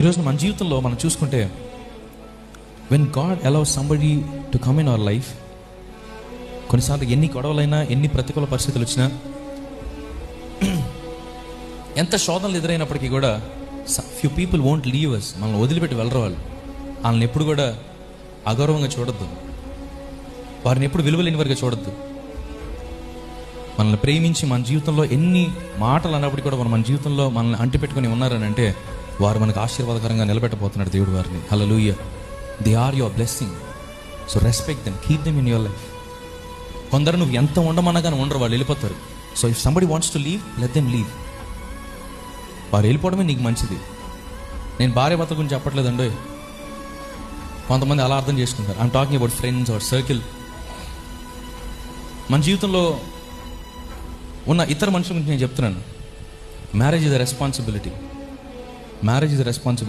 ఈరోజు మన జీవితంలో మనం చూసుకుంటే when God allows somebody to come in our life, కొన్నిసార్లు ఎన్ని గొడవలైనా ఎన్ని ప్రతికూల పరిస్థితులు వచ్చినా ఎంత శోధనలు ఎదురైనప్పటికీ కూడా few people won't leave us. మనల్ని వదిలిపెట్టి వెళ్ళరు. వాళ్ళని ఎప్పుడు కూడా అగౌరవంగా చూడొద్దు, వారిని ఎప్పుడు విలువలేని వారిగా చూడొద్దు. మనల్ని ప్రేమించి మన జీవితంలో ఎన్ని మాటలు అన్నప్పటికీ కూడా మన జీవితంలో మనల్ని అంటిపెట్టుకుని ఉన్నారని అంటే వారు మనకు ఆశీర్వాదకరంగా నిలబెట్టబోతున్నాడు దేవుడు వారిని. Hallelujah. They are your blessing. So respect them, keep them in your life. కొందరు నువ్వు ఎంత ఉండమన్నా కానీ ఉండరు, వాళ్ళు వెళ్ళిపోతారు. So if somebody wants to leave, let them leave. వారు వెళ్ళిపోవడమే నీకు మంచిది. నేను భార్య భర్తల గురించి చెప్పట్లేదండి, కొంతమంది అలా అర్థం చేసుకుంటారు. I'm talking about friends or circle. మన జీవితంలో ఉన్న ఇతర మనుషుల గురించి నేను చెప్తున్నాను. Marriage is a responsibility. Marriage is a responsibility.